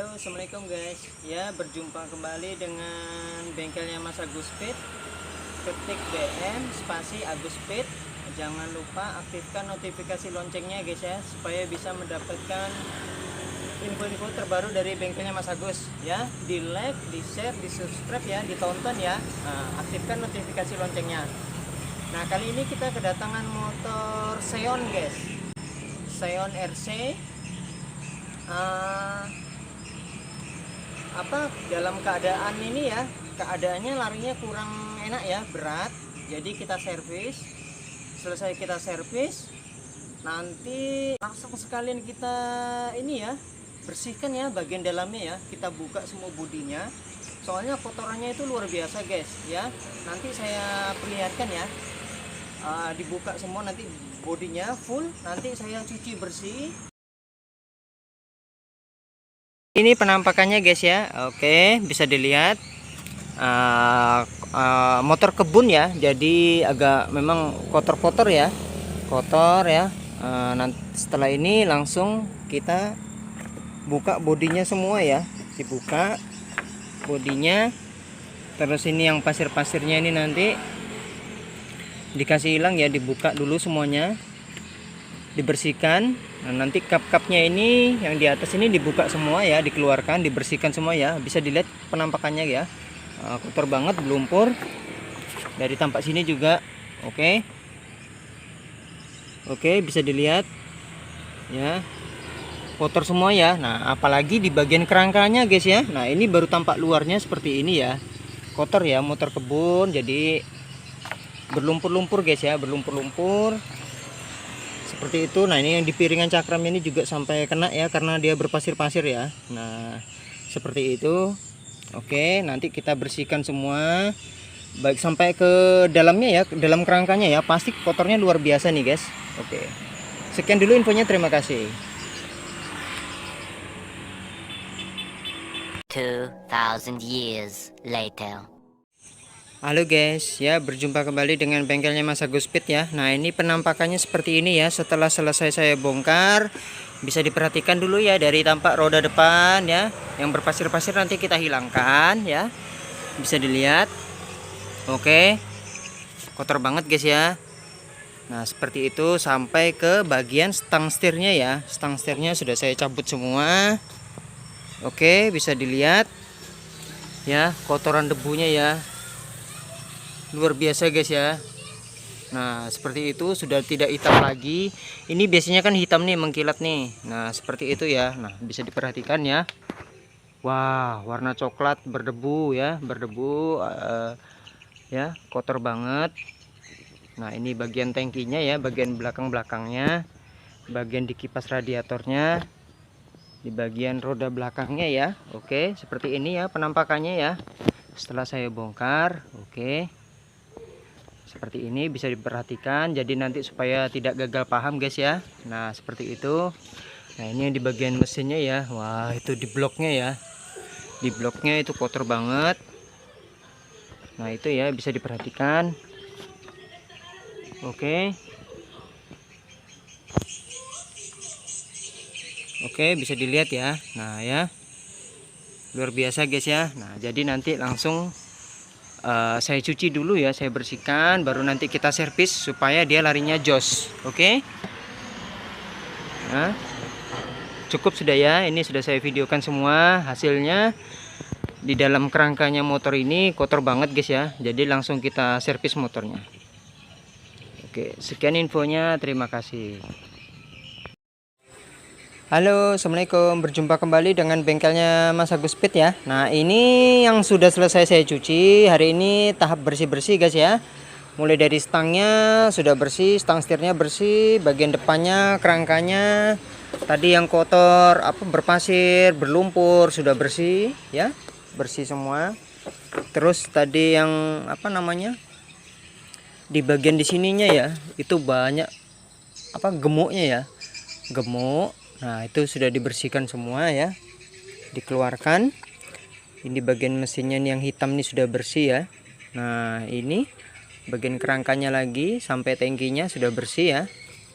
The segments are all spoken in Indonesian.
Assalamualaikum guys. Ya, berjumpa kembali dengan bengkelnya Mas Agus Speed. Ketik BM spasi Agus Speed. Jangan lupa aktifkan notifikasi loncengnya guys ya, supaya bisa mendapatkan info-info terbaru dari bengkelnya Mas Agus ya. Di like, di share, di subscribe ya, ditonton ya. Nah, aktifkan notifikasi loncengnya. Nah, kali ini kita kedatangan motor Seon guys. Seon RC. Dalam keadaan ini ya, keadaannya larinya kurang enak ya, berat. Jadi kita servis. Selesai kita servis, nanti langsung sekalian kita ini ya, bersihkan ya bagian dalamnya ya. Kita buka semua bodinya, soalnya kotorannya itu luar biasa guys ya. Nanti saya perlihatkan ya, dibuka semua nanti bodinya full, nanti saya cuci bersih. Ini penampakannya guys ya. Oke, bisa dilihat motor kebun ya, jadi agak memang kotor-kotor ya, kotor ya. Nanti setelah ini langsung kita buka bodinya semua ya, dibuka bodinya. Terus ini yang pasir-pasirnya ini nanti dikasih hilang ya, dibuka dulu semuanya, dibersihkan. Nah, nanti kap-kapnya ini yang di atas ini dibuka semua ya, dikeluarkan, dibersihkan semua ya. Bisa dilihat penampakannya ya, kotor banget, berlumpur dari tampak sini juga. Oke, bisa dilihat ya, kotor semua ya. Nah, apalagi di bagian kerangkanya guys ya. Nah, ini baru tampak luarnya seperti ini ya, kotor ya, motor kebun, jadi berlumpur-lumpur guys ya, berlumpur-lumpur seperti itu. Nah, ini yang di piringan cakram ini juga sampai kena ya, karena dia berpasir-pasir ya. Nah, seperti itu. Oke, nanti kita bersihkan semua, baik sampai ke dalamnya ya, ke dalam kerangkanya ya. Pasti kotornya luar biasa nih guys. Oke, sekian dulu infonya, terima kasih. 2000 years later. Halo guys ya, berjumpa kembali dengan bengkelnya Mas Agus Speed ya. Nah, ini penampakannya seperti ini ya. Setelah selesai saya bongkar, bisa diperhatikan dulu ya dari tampak roda depan ya, yang berpasir-pasir nanti kita hilangkan ya. Bisa dilihat. Oke, kotor banget guys ya. Nah, seperti itu sampai ke bagian stang setirnya ya. Stang setirnya sudah saya cabut semua. Oke, bisa dilihat ya, kotoran debunya ya, luar biasa guys ya. Nah, seperti itu, sudah tidak hitam lagi. Ini biasanya kan hitam nih, mengkilat nih. Nah, seperti itu ya. Nah, bisa diperhatikan ya. Wah, warna coklat berdebu ya, berdebu ya, kotor banget. Nah, ini bagian tangkinya ya, bagian belakang-belakangnya, bagian di kipas radiatornya, di bagian roda belakangnya ya. Oke, seperti ini ya penampakannya ya, setelah saya bongkar. Oke, seperti ini bisa diperhatikan, jadi nanti supaya tidak gagal paham guys ya. Nah, seperti itu. Nah, ini yang di bagian mesinnya ya. Wah, itu di bloknya ya, di bloknya itu kotor banget. Nah, itu ya, bisa diperhatikan. Oke, bisa dilihat ya. Nah ya, luar biasa guys ya. Nah, jadi nanti langsung saya cuci dulu ya, saya bersihkan, baru nanti kita servis supaya dia larinya jos. Oke. Nah, cukup sudah ya, ini sudah saya videokan semua hasilnya. Di dalam kerangkanya motor ini kotor banget guys ya, jadi langsung kita servis motornya. Oke, sekian infonya, terima kasih. Halo, assalamualaikum, berjumpa kembali dengan bengkelnya Mas Agus Speed ya. Nah, ini yang sudah selesai saya cuci hari ini, tahap bersih-bersih guys ya. Mulai dari stangnya sudah bersih, stang setirnya bersih, bagian depannya, kerangkanya tadi yang kotor berpasir, berlumpur sudah bersih ya, bersih semua. Terus tadi yang di bagian di sininya ya, itu banyak gemuknya ya, gemuk. Nah, itu sudah dibersihkan semua ya, dikeluarkan. Ini bagian mesinnya nih yang hitam nih sudah bersih ya. Nah, ini bagian kerangkanya lagi sampai tangkinya sudah bersih ya.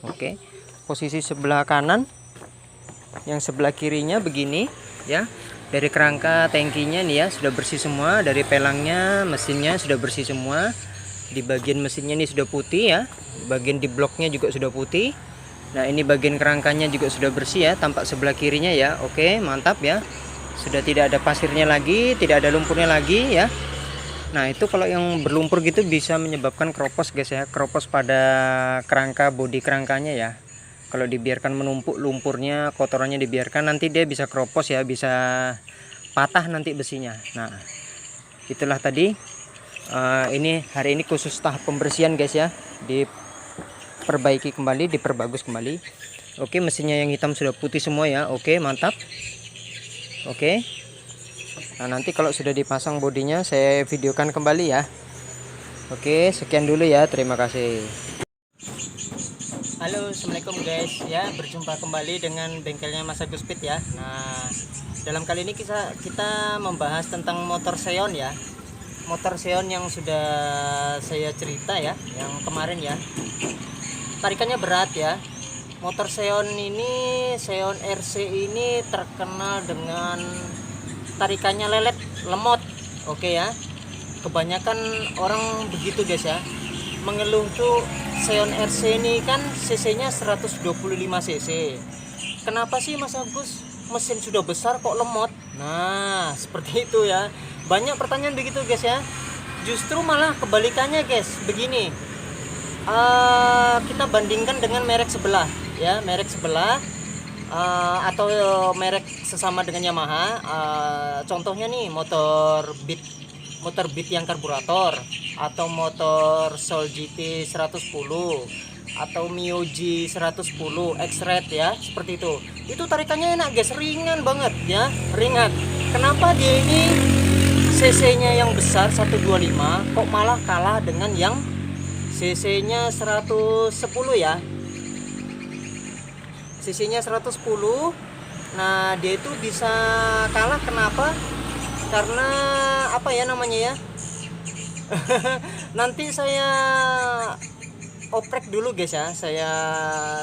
Oke, posisi sebelah kanan, yang sebelah kirinya begini. ya. Dari kerangka tangkinya nih ya sudah bersih semua, dari pelangnya, mesinnya sudah bersih semua. Di bagian mesinnya ini sudah putih ya, bagian di bloknya juga sudah putih. Nah ini bagian kerangkanya juga sudah bersih ya, tampak sebelah kirinya ya. Oke, mantap ya, sudah tidak ada pasirnya lagi, tidak ada lumpurnya lagi ya. Nah itu kalau yang berlumpur gitu bisa menyebabkan keropos guys ya, keropos pada kerangka, bodi kerangkanya ya. Kalau dibiarkan menumpuk lumpurnya, kotorannya dibiarkan, nanti dia bisa keropos ya, bisa patah nanti besinya. Nah itulah tadi, ini hari ini khusus tahap pembersihan guys ya, diperbaiki kembali, diperbagus kembali. Oke, mesinnya yang hitam sudah putih semua ya. Oke, mantap. Oke, nah nanti kalau sudah dipasang bodinya saya videokan kembali ya. Oke, sekian dulu ya, terima kasih. Halo, assalamualaikum guys ya, berjumpa kembali dengan bengkelnya Mas Agus Speed ya. Nah dalam kali ini kita membahas tentang motor Xeon ya, motor Xeon yang sudah saya cerita ya, yang kemarin ya. Tarikannya berat ya. Motor Xeon ini, Xeon RC ini terkenal dengan tarikannya lelet, lemot. Oke ya, kebanyakan orang begitu guys ya, mengeluh tuh Xeon RC ini kan cc nya 125 cc. Kenapa sih Mas Agus, mesin sudah besar kok lemot? Nah seperti itu ya, banyak pertanyaan begitu guys ya. Justru malah kebalikannya guys, begini, kita bandingkan dengan merek sebelah ya, merek sebelah, atau merek sesama dengan Yamaha. Contohnya nih motor Beat yang karburator, atau motor Soul GT 110, atau Mio G 110 X-Red ya, seperti itu tarikannya enak guys, ringan banget ya, ringan. Kenapa dia ini cc nya yang besar 125 kok malah kalah dengan yang cc nya 110 ya, cc nya 110. Nah dia itu bisa kalah, kenapa? Karena apa ya namanya ya, nanti saya oprek dulu guys ya, saya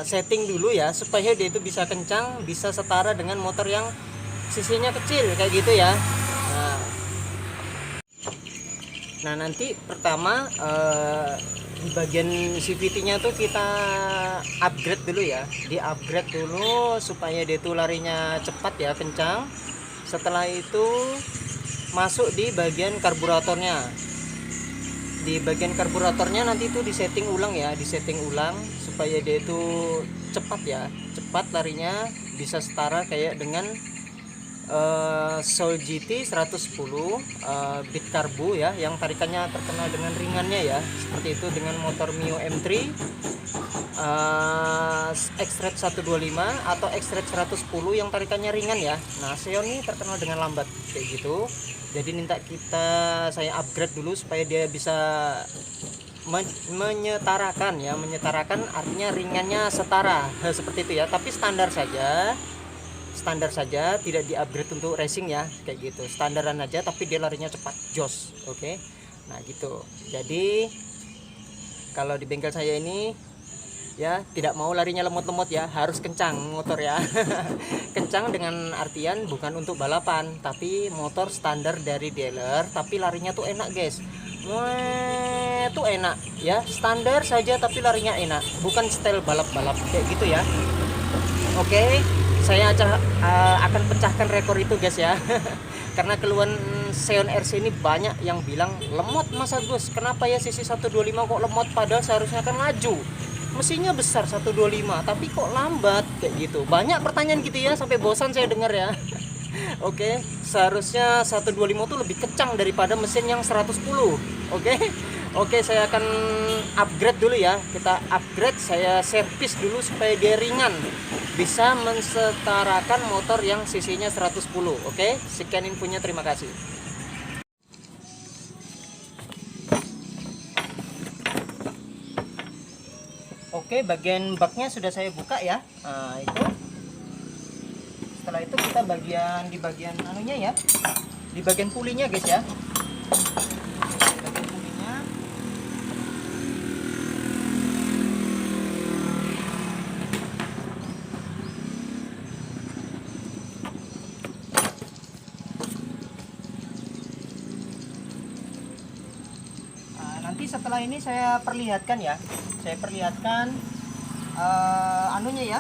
setting dulu ya supaya dia itu bisa kencang, bisa setara dengan motor yang cc-nya kecil kayak gitu ya. Nah nanti pertama, di bagian CVT-nya tuh kita upgrade dulu ya, di upgrade dulu supaya dia tuh larinya cepat ya, kencang. Setelah itu masuk di bagian karburatornya. Di bagian karburatornya nanti itu disetting ulang ya, disetting ulang supaya dia itu cepat ya, cepat larinya, bisa setara kayak dengan Soul GT 110 Beat Karbu ya, yang tarikannya terkenal dengan ringannya ya, seperti itu. Dengan motor Mio M3 X-Red 125 atau X-Red 110 yang tarikannya ringan ya. Nah Xeon ini terkenal dengan lambat kayak gitu. Jadi saya upgrade dulu supaya dia bisa menyetarakan ya, menyetarakan artinya ringannya setara seperti itu ya. Tapi standar saja, tidak di upgrade untuk racing ya, kayak gitu, standaran aja tapi dia larinya cepat, jos. Oke. Nah gitu. Jadi kalau di bengkel saya ini ya tidak mau larinya lemot-lemot ya, harus kencang motor ya. Kencang dengan artian bukan untuk balapan, tapi motor standar dari dealer tapi larinya tuh enak guys. Tuh enak ya, standar saja tapi larinya enak, bukan style balap-balap kayak gitu ya. Oke, saya akan pecahkan rekor itu guys ya. Karena keluhan Xeon RC ini banyak yang bilang lemot Mas Agus, kenapa ya cc 125 kok lemot, padahal seharusnya kan laju, mesinnya besar 125 tapi kok lambat kayak gitu. Banyak pertanyaan gitu ya, sampai bosan saya dengar ya. Oke, seharusnya 125 tuh lebih kencang daripada mesin yang 110. Oke, saya akan upgrade dulu ya. Kita upgrade, saya servis dulu supaya dia ringan, bisa mensetarakan motor yang cc-nya 110. Oke, sekian infonya, terima kasih. Oke, bagian baknya sudah saya buka ya. Nah, itu. Setelah itu kita di bagian anunya ya, di bagian pulinya guys ya. Bagian pulinya. setelah ini saya perlihatkan ya. Saya perlihatkan anunya ya.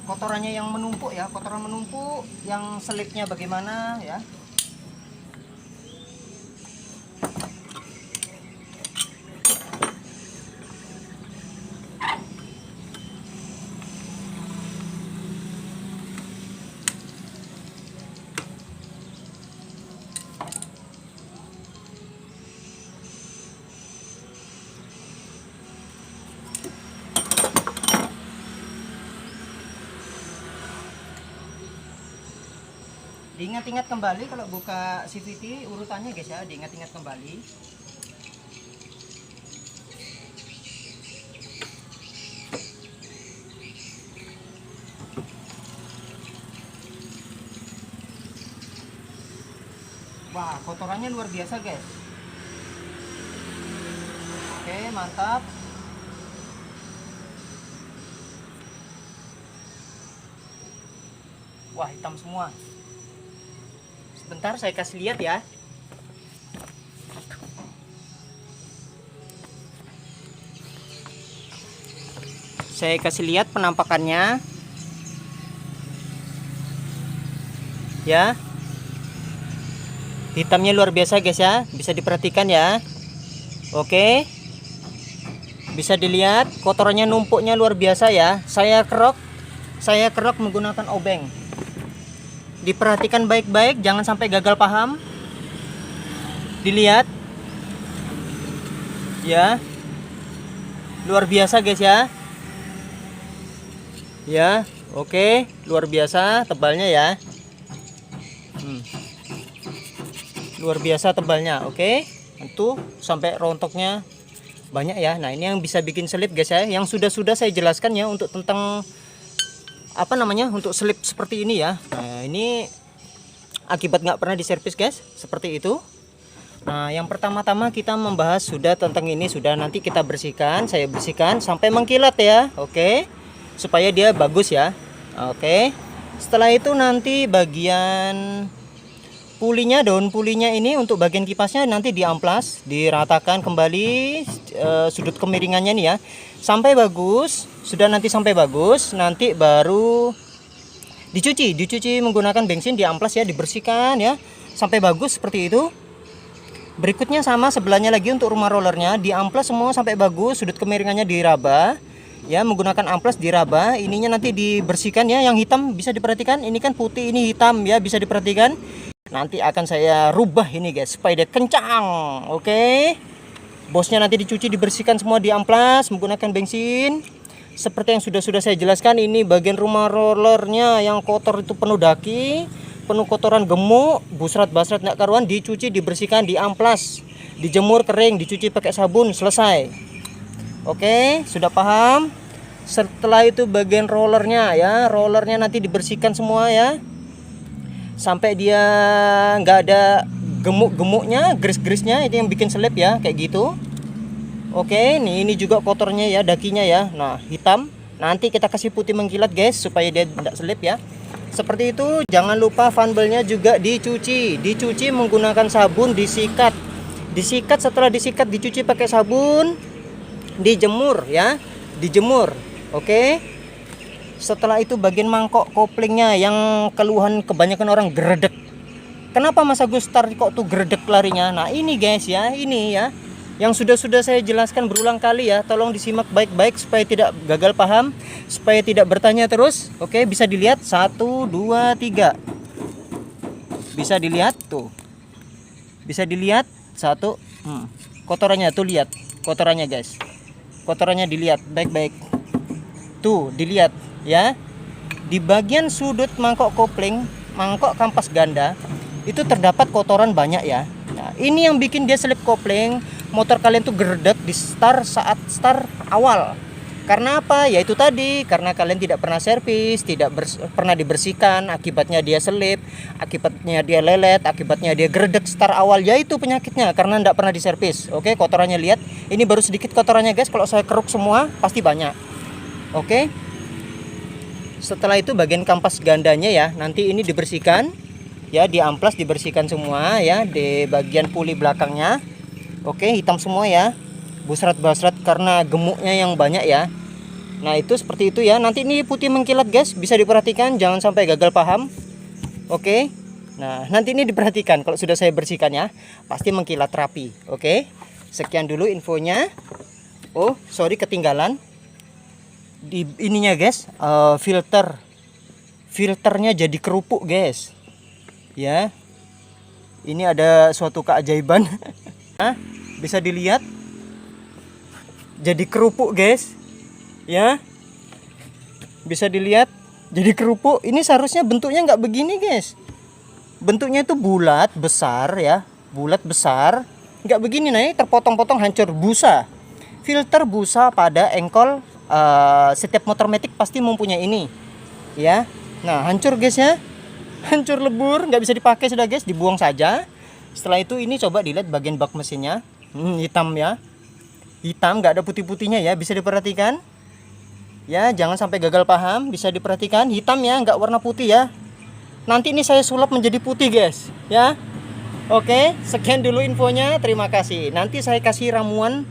Kotorannya yang menumpuk ya, kotoran menumpuk, yang selipnya bagaimana ya. Diingat-ingat kembali kalau buka CVT urutannya guys ya, diingat-ingat kembali. Wah, kotorannya luar biasa guys. Oke, mantap. Wah, hitam semua. Sebentar saya kasih lihat ya. Saya kasih lihat penampakannya. Ya. Hitamnya luar biasa guys ya. Bisa diperhatikan ya. Oke. Bisa dilihat kotorannya numpuknya luar biasa ya. Saya kerok menggunakan obeng. Diperhatikan baik-baik, jangan sampai gagal paham. Dilihat. Ya. Luar biasa guys ya. Ya, oke, luar biasa tebalnya ya. Luar biasa tebalnya, oke. Itu sampai rontoknya banyak ya. Nah, ini yang bisa bikin selip guys ya. Yang sudah saya jelaskan ya untuk tentang apa namanya, untuk selip seperti ini ya. Nah, ini akibat nggak pernah diservis guys, seperti itu. Nah, yang pertama-tama kita membahas sudah tentang ini, sudah nanti kita bersihkan, saya bersihkan sampai mengkilat ya, oke, supaya dia bagus ya, oke. Setelah itu nanti bagian pulinya, daun pulinya ini untuk bagian kipasnya nanti diamplas, diratakan kembali sudut kemiringannya nih ya, sampai bagus. Sudah nanti sampai bagus, nanti baru dicuci menggunakan bensin, diamplas ya, dibersihkan ya, sampai bagus seperti itu. Berikutnya sama sebelahnya lagi untuk rumah rollernya, diamplas semua sampai bagus, sudut kemiringannya diraba ya, menggunakan amplas diraba. Ininya nanti dibersihkan ya, yang hitam bisa diperhatikan, ini kan putih, ini hitam ya, bisa diperhatikan. Nanti akan saya rubah ini guys supaya dia kencang, oke. Bosnya nanti dicuci, dibersihkan semua, diamplas menggunakan bensin. Seperti yang sudah saya jelaskan, ini bagian rumah rollernya yang kotor itu penuh daki, penuh kotoran gemuk, busrat-basrat nggak karuan, dicuci, dibersihkan, diamplas, dijemur kering, dicuci pakai sabun, selesai. Oke, sudah paham? Setelah itu bagian rollernya ya, rollernya nanti dibersihkan semua ya, sampai dia nggak ada gemuk-gemuknya, gris-grisnya, itu yang bikin selip ya, kayak gitu. Oke, nih ini juga kotornya ya, dakinya ya. Nah, hitam. Nanti kita kasih putih mengkilat guys supaya dia tidak selip ya. Seperti itu. Jangan lupa fanbelnya juga dicuci menggunakan sabun, disikat. Setelah disikat, dicuci pakai sabun, dijemur ya, dijemur. Oke. Setelah itu bagian mangkok koplingnya yang keluhan kebanyakan orang geredek. Kenapa Mas Agus Star kok tuh geredek larinya? Nah, ini guys ya, ini ya. Yang sudah saya jelaskan berulang kali ya, tolong disimak baik-baik supaya tidak gagal paham, supaya tidak bertanya terus. Oke, bisa dilihat 1, 2, 3. Bisa dilihat tuh. Bisa dilihat 1. Kotorannya tuh, lihat kotorannya guys. Kotorannya dilihat baik-baik. Tuh, dilihat ya. Di bagian sudut mangkok kopling, mangkok kampas ganda, itu terdapat kotoran banyak ya. Nah, ini yang bikin dia selip kopling. Motor kalian tuh geredek di saat start awal. Karena apa? Ya itu tadi, karena kalian tidak pernah servis, tidak pernah dibersihkan, akibatnya dia selip, akibatnya dia lelet, akibatnya dia geredek start awal. Ya itu penyakitnya, karena tidak pernah diservis. Oke, kotorannya lihat. Ini baru sedikit kotorannya guys, kalau saya keruk semua pasti banyak. Oke. Setelah itu bagian kampas gandanya ya, nanti ini dibersihkan. Ya, diamplas, dibersihkan semua ya, di bagian puli belakangnya. Oke, hitam semua ya, busrat-busrat karena gemuknya yang banyak ya. Nah itu seperti itu ya. Nanti ini putih mengkilat guys, bisa diperhatikan, jangan sampai gagal paham. Oke, nah nanti ini diperhatikan kalau sudah saya bersihkan ya, pasti mengkilat rapi. Oke, sekian dulu infonya. Oh sorry, ketinggalan di ininya guys, filternya jadi kerupuk guys ya. Ini ada suatu keajaiban. Nah, bisa dilihat jadi kerupuk guys ya, bisa dilihat jadi kerupuk. Ini seharusnya bentuknya nggak begini guys, bentuknya itu bulat besar ya, bulat besar, nggak begini. Nih terpotong-potong, hancur. Busa, filter busa pada engkol, setiap motor matic pasti mempunyai ini ya. Nah hancur guys ya, hancur lebur, nggak bisa dipakai sudah guys, dibuang saja. Setelah itu ini coba dilihat bagian bak mesinnya, hitam ya, hitam, nggak ada putih-putihnya ya, bisa diperhatikan ya, jangan sampai gagal paham, bisa diperhatikan hitam ya, nggak warna putih ya. Nanti ini saya sulap menjadi putih guys ya. Oke, sekian dulu infonya, terima kasih. Nanti saya kasih ramuan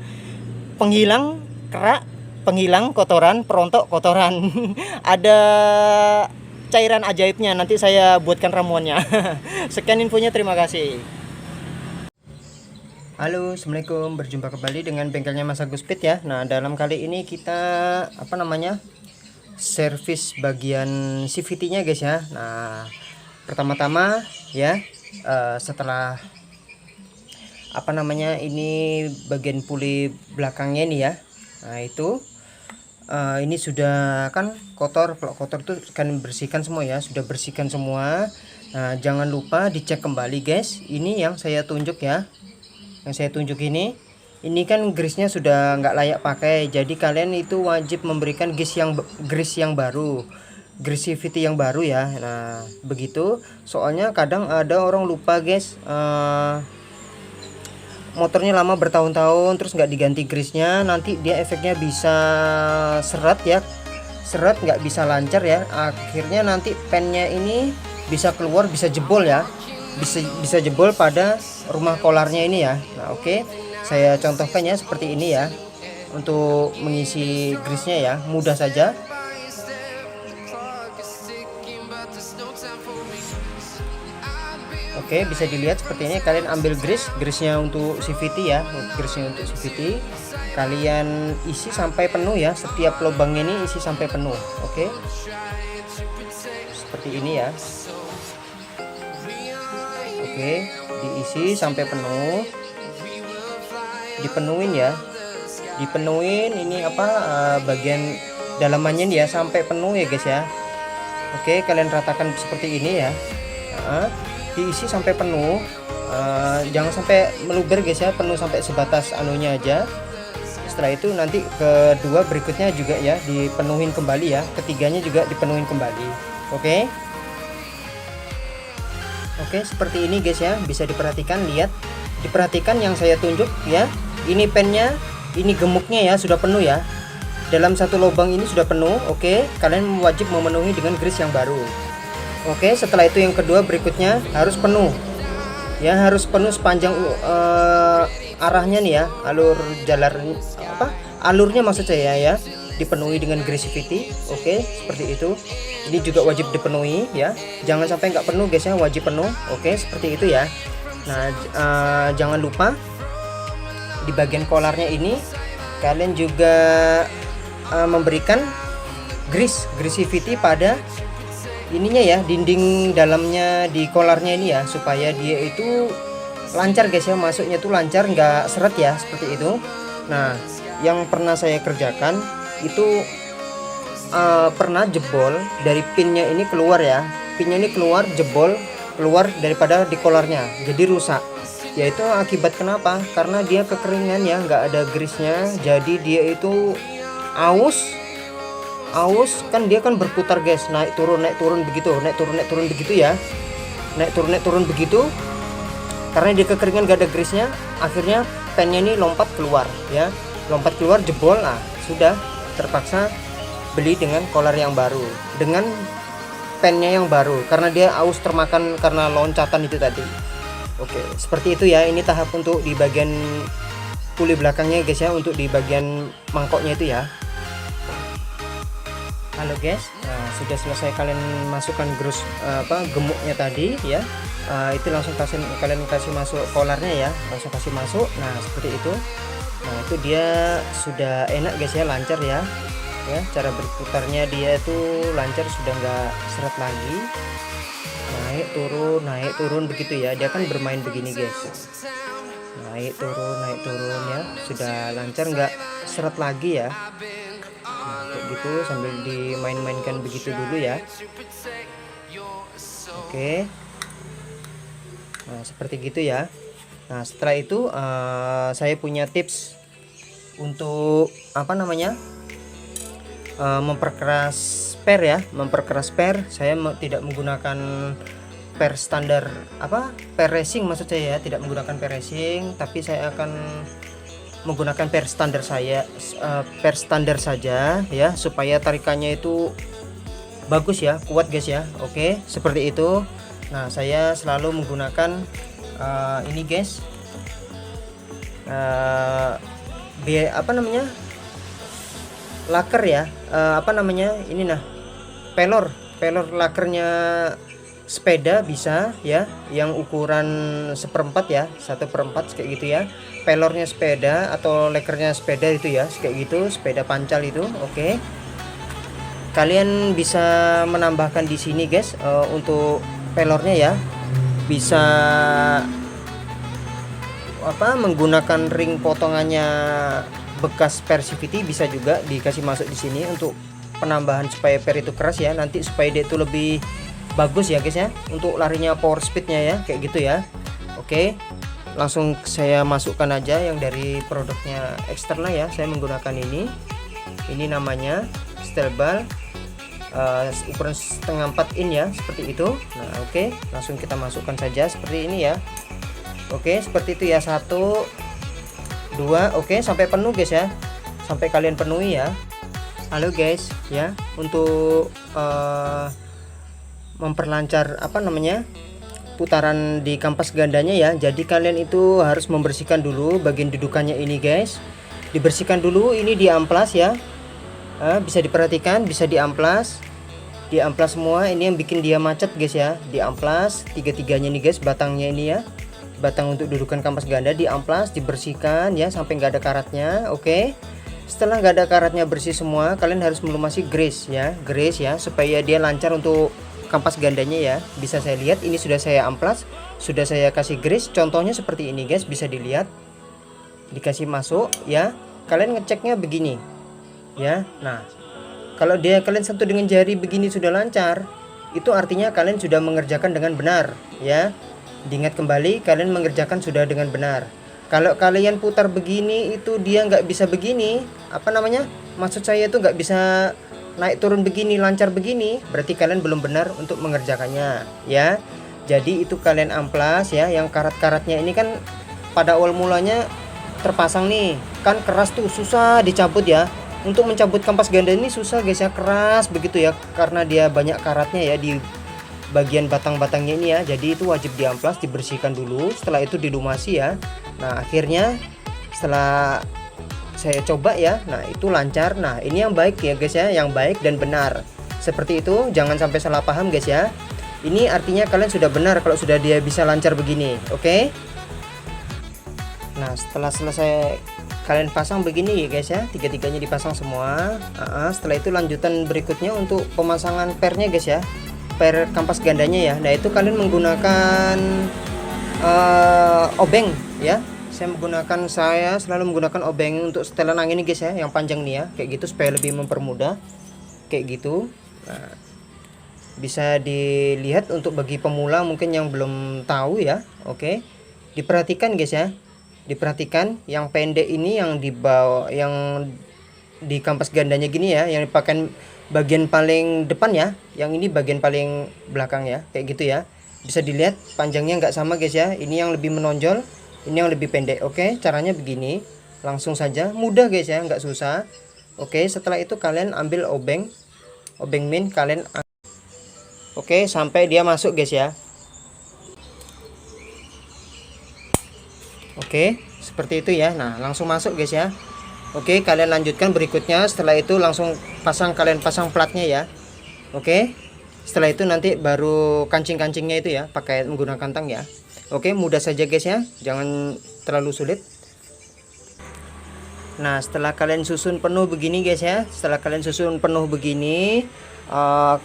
penghilang kerak, penghilang kotoran, perontok kotoran. Ada cairan ajaibnya, nanti saya buatkan ramuannya. Sekian infonya, terima kasih. Halo, assalamualaikum, berjumpa kembali dengan bengkelnya Mas Agus Speed ya. Nah dalam kali ini kita servis bagian CVT nya guys ya. Nah pertama-tama ya, setelah ini bagian puli belakangnya ini ya. Nah itu ini sudah kan kotor, kalau kotor tuh kan bersihkan semua ya, sudah bersihkan semua. Nah jangan lupa dicek kembali guys, ini yang saya tunjuk ya, yang saya tunjuk ini kan grease-nya sudah nggak layak pakai, jadi kalian itu wajib memberikan grease yang baru, grease CVT yang baru ya. Nah begitu, soalnya kadang ada orang lupa guys, motornya lama bertahun-tahun terus nggak diganti grease-nya, nanti dia efeknya bisa seret ya, seret, nggak bisa lancar ya, akhirnya nanti pennya ini bisa keluar, bisa jebol ya, bisa jebol pada rumah kolarnya ini ya. Nah oke, saya contohkan ya seperti ini ya, untuk mengisi grease-nya ya, mudah saja. Oke, bisa dilihat seperti ini, kalian ambil grease-nya untuk CVT ya, grease-nya untuk CVT kalian isi sampai penuh ya, setiap lubangnya ini isi sampai penuh. Oke, seperti ini ya. Oke, diisi sampai penuh, dipenuhin ya, dipenuhin ini bagian dalamannya ya sampai penuh ya guys ya. Oke, kalian ratakan seperti ini ya. Nah, diisi sampai penuh, jangan sampai meluber guys ya, penuh sampai sebatas anunya aja. Setelah itu nanti kedua berikutnya juga ya dipenuhin kembali ya, ketiganya juga dipenuhin kembali. Oke. Oke, seperti ini guys ya, bisa diperhatikan, lihat, diperhatikan yang saya tunjuk ya. Ini pennya, ini gemuknya ya sudah penuh ya, dalam satu lubang ini sudah penuh. Oke, kalian wajib memenuhi dengan grease yang baru. Oke, setelah itu yang kedua berikutnya harus penuh ya, harus penuh sepanjang arahnya nih ya, alurnya maksud saya ya, dipenuhi dengan grease CVT. Oke, seperti itu. Ini juga wajib dipenuhi ya, jangan sampai nggak penuh guys ya, wajib penuh. Oke, seperti itu ya. Nah jangan lupa di bagian kolarnya ini kalian juga memberikan grease CVT pada ininya ya, dinding dalamnya di kolarnya ini ya, supaya dia itu lancar guys ya, masuknya tuh lancar, nggak seret ya, seperti itu. Nah yang pernah saya kerjakan itu pernah jebol dari pinnya ini keluar ya, pinnya ini keluar, jebol keluar daripada di kolarnya, jadi rusak. Yaitu akibat kenapa? Karena dia kekeringan ya, nggak ada grease-nya, jadi dia itu aus kan, dia kan berputar guys, naik turun begitu, naik turun begitu ya, naik turun begitu. Karena dia kekeringan, gak ada grease-nya, akhirnya pennya ini lompat keluar ya, lompat keluar, jebol. Nah sudah terpaksa beli dengan kolar yang baru, dengan pennya yang baru, karena dia aus termakan karena loncatan itu tadi. Oke, seperti itu ya. Ini tahap untuk di bagian puli belakangnya guys ya, untuk di bagian mangkoknya itu ya. Halo guys, nah, sudah selesai kalian masukkan gemuknya tadi ya. Itu langsung kalian kasih masuk kolarnya ya, langsung kasih masuk. Nah seperti itu. Nah itu dia sudah enak guys ya, lancar ya. Ya, cara berputarnya dia itu lancar, sudah nggak seret lagi. Naik turun begitu ya. Dia kan bermain begini guys. Naik turun ya. Sudah lancar, nggak seret lagi ya. Nah, kayak gitu sambil dimain-mainkan begitu dulu ya. Oke. Nah, seperti gitu ya. Nah, setelah itu saya punya tips untuk memperkeras spare ya, saya tidak menggunakan per standar per racing, maksud saya ya, tidak menggunakan per racing, tapi saya akan menggunakan per standar saja ya, supaya tarikannya itu bagus ya, kuat guys ya. Oke, seperti itu. Nah, saya selalu menggunakan ini guys, laker ya, ini nah, pelor lakernya sepeda bisa ya, yang ukuran 1/4 ya, 1/4 kayak gitu ya, pelornya sepeda atau lakernya sepeda itu ya, kayak gitu, sepeda pancal itu. Oke, kalian bisa menambahkan di sini guys, untuk pelornya ya, bisa menggunakan ring potongannya bekas per CVT, bisa juga dikasih masuk di sini untuk penambahan supaya per itu keras ya, nanti supaya dia itu lebih bagus ya guys ya, untuk larinya power speednya ya, kayak gitu ya. Oke, langsung saya masukkan aja yang dari produknya eksternal ya. Saya menggunakan ini namanya steel ball, ukuran 1/4 in ya, seperti itu. Nah oke, langsung kita masukkan saja seperti ini ya. Oke, seperti itu ya, 1 2, oke, sampai penuh guys ya, sampai kalian penuhi ya. Halo guys ya, untuk memperlancar putaran di kampas gandanya ya, jadi kalian itu harus membersihkan dulu bagian dudukannya ini guys, dibersihkan dulu, ini diamplas ya. Bisa diperhatikan, bisa diamplas semua, ini yang bikin dia macet guys ya, diamplas tiga-tiganya nih guys, batangnya ini ya, batang untuk dudukan kampas ganda diamplas, dibersihkan ya sampai nggak ada karatnya. Oke, setelah nggak ada karatnya, bersih semua, kalian harus melumasi grease ya, supaya dia lancar untuk kampas gandanya ya. Bisa saya lihat ini sudah saya amplas, sudah saya kasih grease, contohnya seperti ini guys, bisa dilihat, dikasih masuk ya. Kalian ngeceknya begini ya. Nah, kalau kalian sentuh dengan jari begini sudah lancar, itu artinya kalian sudah mengerjakan dengan benar ya. Diingat kembali, kalian mengerjakan sudah dengan benar. Kalau kalian putar begini itu dia nggak bisa begini, maksud saya itu nggak bisa naik turun begini, lancar begini, berarti kalian belum benar untuk mengerjakannya ya. Jadi itu kalian amplas ya, yang karat-karatnya ini kan pada awal mulanya terpasang nih, kan keras tuh, susah dicabut ya. Untuk mencabut kampas ganda ini susah guys ya, keras begitu ya, karena dia banyak karatnya ya di bagian batang-batangnya ini ya. Jadi itu wajib diamplas, dibersihkan dulu, setelah itu dilumasi ya. Nah akhirnya setelah saya coba ya, nah itu lancar. Nah ini yang baik ya guys ya, yang baik dan benar seperti itu, jangan sampai salah paham guys ya. Ini artinya kalian sudah benar kalau sudah dia bisa lancar begini. Oke, nah setelah selesai kalian pasang begini ya guys ya, tiga-tiganya dipasang semua. Setelah itu lanjutan berikutnya untuk pemasangan pernya guys ya, per kampas gandanya ya. Nah itu kalian menggunakan obeng ya. Saya selalu menggunakan obeng untuk setelan angin ini guys ya, yang panjang nih ya, kayak gitu, supaya lebih mempermudah kayak gitu. Nah, bisa dilihat untuk bagi pemula mungkin yang belum tahu ya. Oke, diperhatikan guys ya, diperhatikan yang pendek ini, yang di bawah, yang di kampas gandanya gini ya, yang dipakai bagian paling depan ya, yang ini bagian paling belakang ya, kayak gitu ya. Bisa dilihat panjangnya nggak sama guys ya, ini yang lebih menonjol, ini yang lebih pendek. Oke, caranya begini, langsung saja, mudah guys ya, nggak susah. Oke, setelah itu kalian ambil obeng min, kalian oke sampai dia masuk guys ya. Oke, seperti itu ya. Nah, langsung masuk guys ya. Oke, kalian lanjutkan berikutnya. Setelah itu langsung kalian pasang platnya ya. Oke, setelah itu nanti baru kancing-kancingnya itu ya, pakai menggunakan tang ya. Oke, mudah saja guys ya, jangan terlalu sulit. Nah, setelah kalian susun penuh begini guys ya,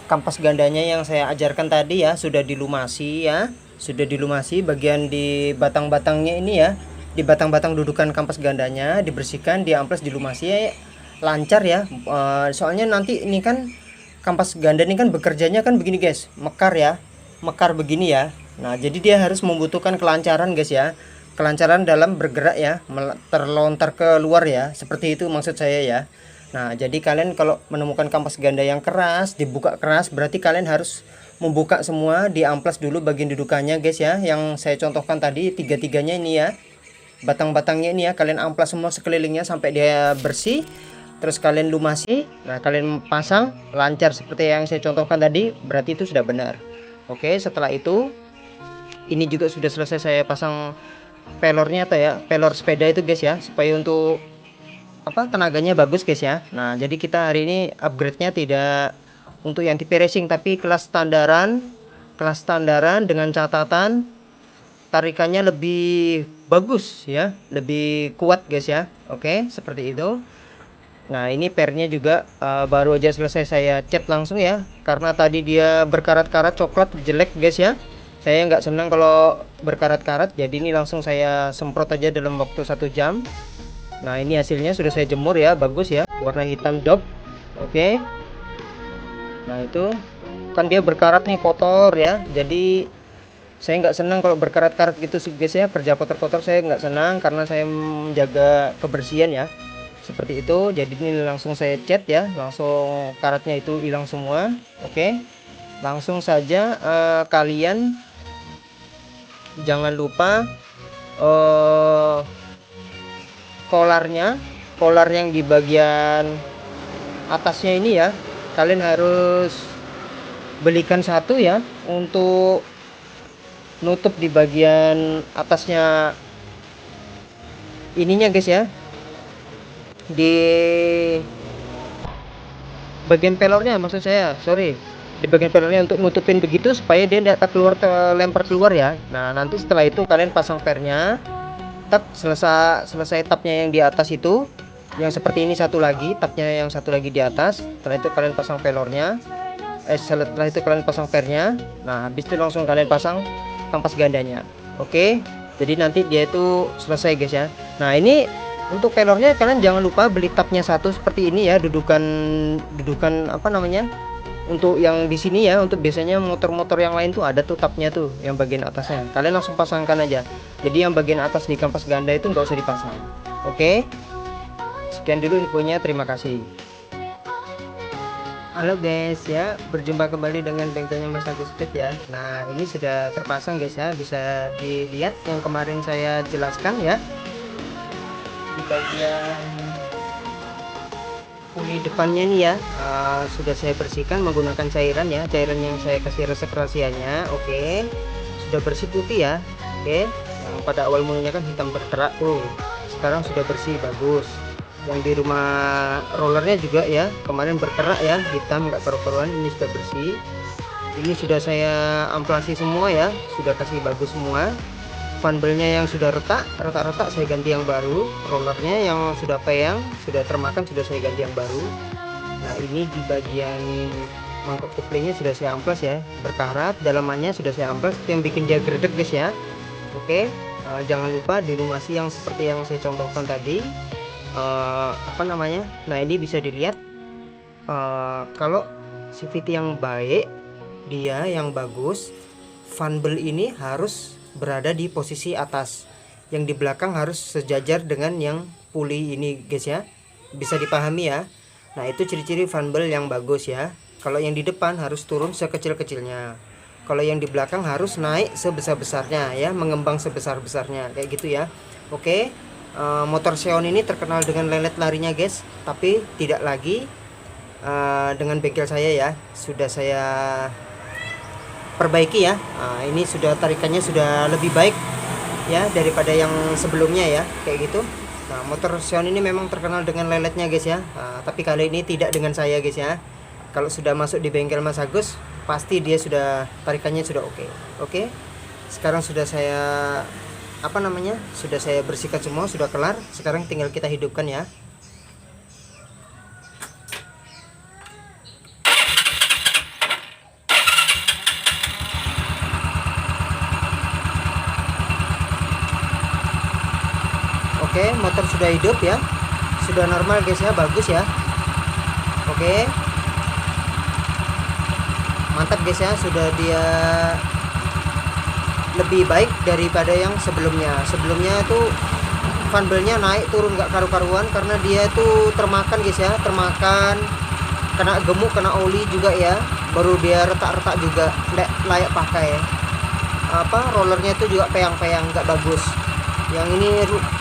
kampas gandanya yang saya ajarkan tadi ya sudah dilumasi ya, bagian di batang-batangnya ini ya, di batang-batang dudukan kampas gandanya dibersihkan, diamplas, dilumasi ya, lancar ya. Soalnya nanti ini kan kampas ganda ini kan bekerjanya kan begini guys, mekar begini ya. Nah, jadi dia harus membutuhkan kelancaran guys ya, kelancaran dalam bergerak ya, terlontar keluar ya, seperti itu maksud saya ya. Nah, jadi kalian kalau menemukan kampas ganda yang keras, dibuka keras, berarti kalian harus membuka semua, diamplas dulu bagian dudukannya guys ya, yang saya contohkan tadi tiga-tiganya ini ya, batang-batangnya ini ya, kalian amplas semua sekelilingnya sampai dia bersih. Terus kalian lumasi, nah kalian pasang lancar seperti yang saya contohkan tadi, berarti itu sudah benar. Oke, setelah itu ini juga sudah selesai saya pasang pelornya atau ya, pelor sepeda itu guys ya, supaya untuk tenaganya bagus guys ya. Nah, jadi kita hari ini upgrade-nya tidak untuk yang tipe racing, tapi kelas standaran dengan catatan tarikannya lebih bagus ya, lebih kuat guys ya. Oke, seperti itu. Nah, ini pernya juga baru aja selesai saya cat langsung ya, karena tadi dia berkarat-karat coklat jelek guys ya. Saya nggak senang kalau berkarat-karat, jadi ini langsung saya semprot aja dalam waktu 1 jam. Nah, ini hasilnya sudah saya jemur ya, bagus ya, warna hitam dop. Oke. Nah, itu kan dia berkarat nih, kotor ya, jadi saya nggak senang kalau berkarat-karat gitu sih guys ya, kerja kotor-kotor saya nggak senang, karena saya menjaga kebersihan ya, seperti itu. Jadi ini langsung saya cat ya, langsung karatnya itu hilang semua. Oke, langsung saja kalian jangan lupa kolar yang di bagian atasnya ini ya, kalian harus belikan satu ya, untuk nutup di bagian atasnya ininya guys ya, di bagian pelornya maksud saya, sorry, di bagian pelornya, untuk nutupin begitu supaya dia tidak terlempar keluar ya. Nah, nanti setelah itu kalian pasang pernya, selesai tapnya yang di atas itu, yang seperti ini, satu lagi tapnya yang satu lagi di atas. Setelah itu kalian pasang pelornya, setelah itu kalian pasang pernya. Nah, habis itu langsung kalian pasang kampas gandanya. Oke, jadi nanti dia itu selesai guys ya. Nah, ini untuk pelornya kalian jangan lupa beli tapnya satu seperti ini ya, dudukan untuk yang di sini ya. Untuk biasanya motor-motor yang lain tuh ada tuh tapnya tuh, yang bagian atasnya kalian langsung pasangkan aja. Jadi yang bagian atas di kampas ganda itu nggak usah dipasang. Oke, sekian dulu infonya, terima kasih. Halo guys ya, berjumpa kembali dengan bengkelnya Mas Agus Speed ya. Nah, ini sudah terpasang guys ya, bisa dilihat yang kemarin saya jelaskan ya. Di bagian puli depannya nih ya, sudah saya bersihkan menggunakan cairan ya, cairan yang saya kasih resep rahasianya. Oke, sudah bersih putih ya. Oke, yang pada awal mulanya kan hitam berkerak tuh, sekarang sudah bersih bagus. Yang di rumah rollernya juga ya, kemarin berkerak ya, hitam nggak karu-karuan, ini sudah bersih. Ini sudah saya amplasi semua ya, sudah kasih bagus semua. Funbelnya yang sudah retak saya ganti yang baru. Rollernya yang sudah peyang, sudah termakan, sudah saya ganti yang baru. Nah, ini di bagian mangkok kuplingnya sudah saya amplas ya, berkarat, dalamannya sudah saya amplas, itu yang bikin dia gredek guys ya. Oke, jangan lupa dilumasi yang seperti yang saya contohkan tadi. Nah, ini bisa dilihat kalau CVT yang baik, dia yang bagus, funbel ini harus berada di posisi atas, yang di belakang harus sejajar dengan yang puli ini guys ya, bisa dipahami ya. Nah, itu ciri-ciri funbel yang bagus ya. Kalau yang di depan harus turun sekecil-kecilnya, kalau yang di belakang harus naik sebesar-besarnya ya, mengembang sebesar-besarnya kayak gitu ya. Oke. Motor Xeon ini terkenal dengan lelet larinya guys, tapi tidak lagi dengan bengkel saya ya, sudah saya perbaiki ya. Ini sudah tarikannya sudah lebih baik, ya daripada yang sebelumnya ya, kayak gitu. Nah, motor Xion ini memang terkenal dengan leletnya guys ya. Nah, tapi kali ini tidak dengan saya guys ya. Kalau sudah masuk di bengkel Mas Agus, pasti dia sudah tarikannya sudah oke. Oke. Sekarang sudah saya sudah saya bersihkan semua, sudah kelar. Sekarang tinggal kita hidupkan ya. Oke, motor sudah hidup ya. Sudah normal guys ya, bagus ya. Oke. Mantap guys ya, sudah dia lebih baik daripada yang sebelumnya. Sebelumnya tuh fanbelnya naik turun nggak karu-karuan karena dia tuh termakan guys ya, termakan, kena gemuk, kena oli juga ya. Baru dia retak-retak juga, nggak layak pakai. Rollernya itu juga peyang-peyang, nggak bagus. Yang ini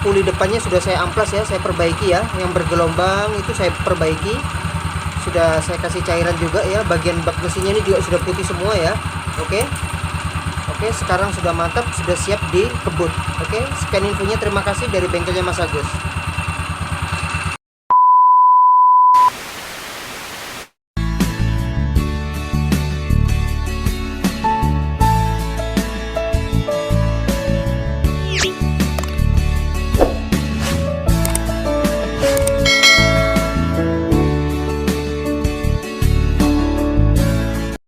puli depannya sudah saya amplas ya, saya perbaiki ya. Yang bergelombang itu saya perbaiki. Sudah saya kasih cairan juga ya. Bagian bak mesinnya ini juga sudah putih semua ya. Oke. Oke, sekarang sudah mantap, sudah siap dikebut. Oke, sekian infonya, terima kasih dari bengkelnya Mas Agus.